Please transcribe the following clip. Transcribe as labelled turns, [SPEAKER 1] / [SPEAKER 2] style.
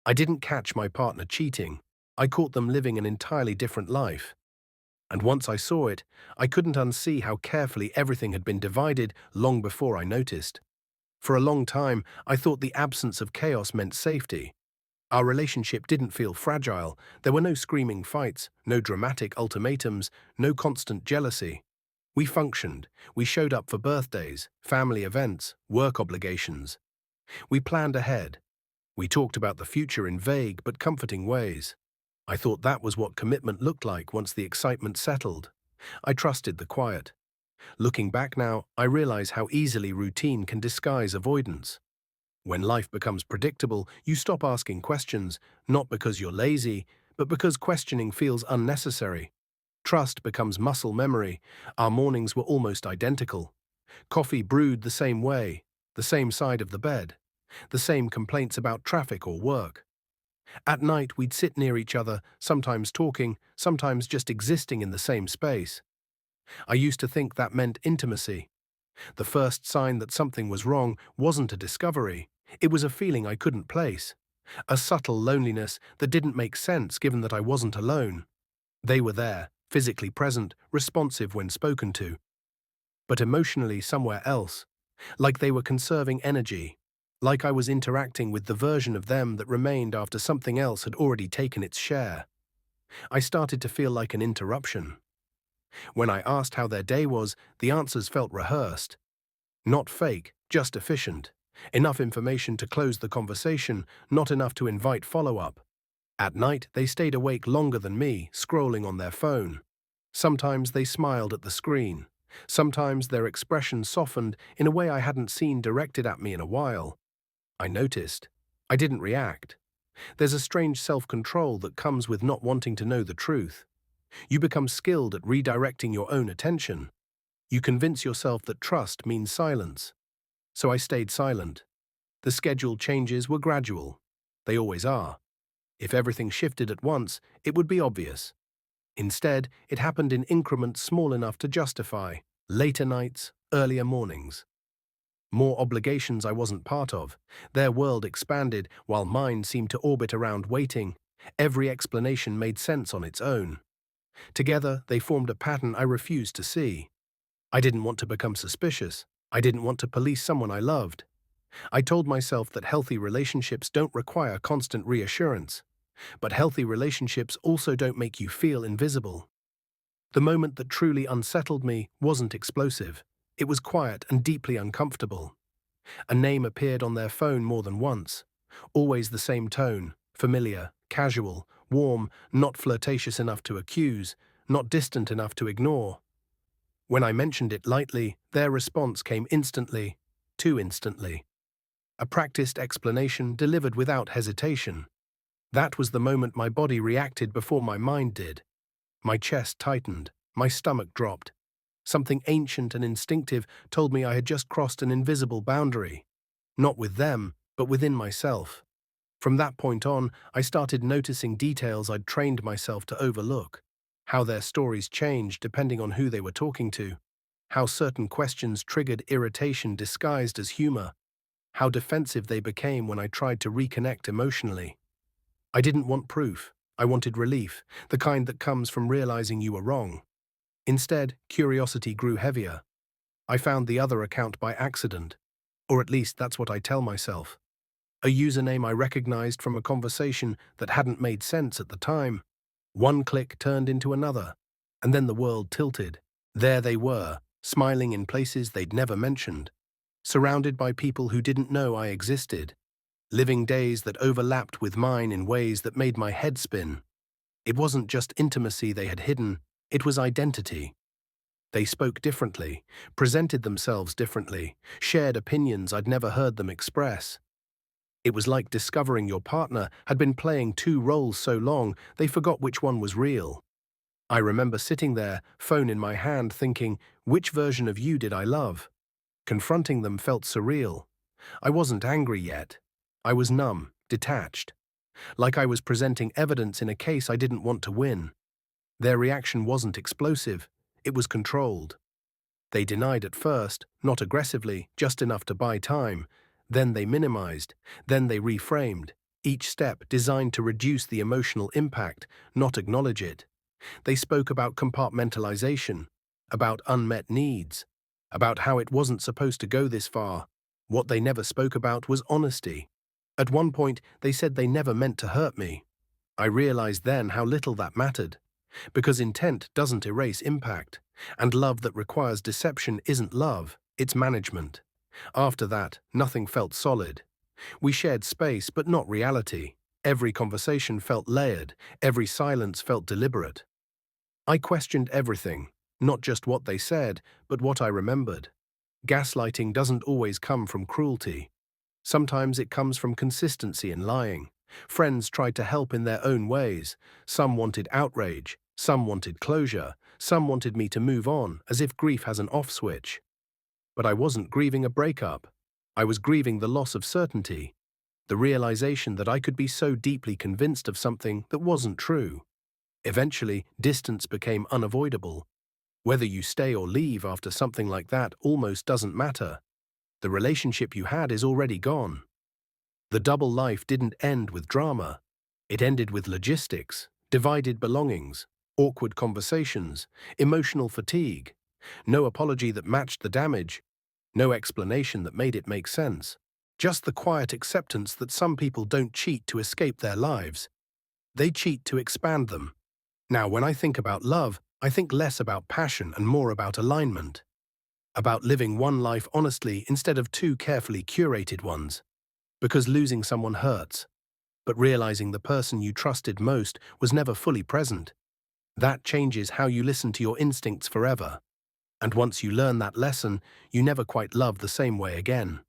[SPEAKER 1] I didn't catch my partner cheating. I caught them living an entirely different life. And once I saw it, I couldn't unsee how carefully everything had been divided long before I noticed. For a long time, I thought the absence of chaos meant safety. Our relationship didn't feel fragile. There were no screaming fights, no dramatic ultimatums, no constant jealousy. We functioned. We showed up for birthdays, family events, work obligations. We planned ahead. We talked about the future in vague but comforting ways. I thought that was what commitment looked like once the excitement settled. I trusted the quiet. Looking back now, I realize how easily routine can disguise avoidance. When life becomes predictable, you stop asking questions, not because you're lazy, but because questioning feels unnecessary. Trust becomes muscle memory. Our mornings were almost identical. Coffee brewed the same way, the same side of the bed, the same complaints about traffic or work. At night, we'd sit near each other, sometimes talking, sometimes just existing in the same space. I used to think that meant intimacy. The first sign that something was wrong wasn't a discovery. It was a feeling I couldn't place. A subtle loneliness that didn't make sense given that I wasn't alone. They were there, physically present, responsive when spoken to, but emotionally somewhere else, like they were conserving energy, like I was interacting with the version of them that remained after something else had already taken its share. I started to feel like an interruption. When I asked how their day was, the answers felt rehearsed. Not fake, just efficient. Enough information to close the conversation, not enough to invite follow-up. At night, they stayed awake longer than me, scrolling on their phone. Sometimes they smiled at the screen. Sometimes their expression softened in a way I hadn't seen directed at me in a while. I noticed. I didn't react. There's a strange self-control that comes with not wanting to know the truth. You become skilled at redirecting your own attention. You convince yourself that trust means silence. So I stayed silent. The scheduled changes were gradual. They always are. If everything shifted at once, it would be obvious. Instead, it happened in increments small enough to justify later nights, earlier mornings. More obligations I wasn't part of. Their world expanded while mine seemed to orbit around waiting. Every explanation made sense on its own. Together, they formed a pattern I refused to see. I didn't want to become suspicious. I didn't want to police someone I loved. I told myself that healthy relationships don't require constant reassurance. But healthy relationships also don't make you feel invisible. The moment that truly unsettled me wasn't explosive. It was quiet and deeply uncomfortable. A name appeared on their phone more than once. Always the same tone, familiar, casual, warm, not flirtatious enough to accuse, not distant enough to ignore. When I mentioned it lightly, their response came instantly, too instantly. A practiced explanation delivered without hesitation. That was the moment my body reacted before my mind did. My chest tightened, my stomach dropped. Something ancient and instinctive told me I had just crossed an invisible boundary. Not with them, but within myself. From that point on, I started noticing details I'd trained myself to overlook. How their stories changed depending on who they were talking to. How certain questions triggered irritation disguised as humor. How defensive they became when I tried to reconnect emotionally. I didn't want proof. I wanted relief, the kind that comes from realizing you were wrong. Instead, curiosity grew heavier. I found the other account by accident, or at least that's what I tell myself. A username I recognized from a conversation that hadn't made sense at the time. One click turned into another, and then the world tilted. There they were, smiling in places they'd never mentioned, surrounded by people who didn't know I existed, living days that overlapped with mine in ways that made my head spin. It wasn't just intimacy they had hidden, it was identity. They spoke differently, presented themselves differently, shared opinions I'd never heard them express. It was like discovering your partner had been playing two roles so long they forgot which one was real. I remember sitting there, phone in my hand, thinking, which version of you did I love? Confronting them felt surreal. I wasn't angry yet. I was numb, detached. Like I was presenting evidence in a case I didn't want to win. Their reaction wasn't explosive, it was controlled. They denied at first, not aggressively, just enough to buy time. Then they minimized, then they reframed. each step designed to reduce the emotional impact, not acknowledge it. They spoke about compartmentalization, about unmet needs, about how it wasn't supposed to go this far. What they never spoke about was honesty. At one point, they said they never meant to hurt me. I realized then how little that mattered, because intent doesn't erase impact, and love that requires deception isn't love, it's management. After that, nothing felt solid. We shared space, but not reality. Every conversation felt layered, every silence felt deliberate. I questioned everything, not just what they said, but what I remembered. Gaslighting doesn't always come from cruelty. Sometimes it comes from consistency in lying. Friends tried to help in their own ways. Some wanted outrage, some wanted closure, some wanted me to move on, as if grief has an off switch. But I wasn't grieving a breakup. I was grieving the loss of certainty, the realization that I could be so deeply convinced of something that wasn't true. Eventually, distance became unavoidable. Whether you stay or leave after something like that almost doesn't matter. The relationship you had is already gone. The double life didn't end with drama. It ended with logistics, divided belongings, awkward conversations, emotional fatigue. No apology that matched the damage, no explanation that made it make sense. Just the quiet acceptance that some people don't cheat to escape their lives. They cheat to expand them. Now, when I think about love, I think less about passion and more about alignment. About living one life honestly instead of two carefully curated ones. Because losing someone hurts, but realizing the person you trusted most was never fully present, that changes how you listen to your instincts forever. And once you learn that lesson, you never quite love the same way again.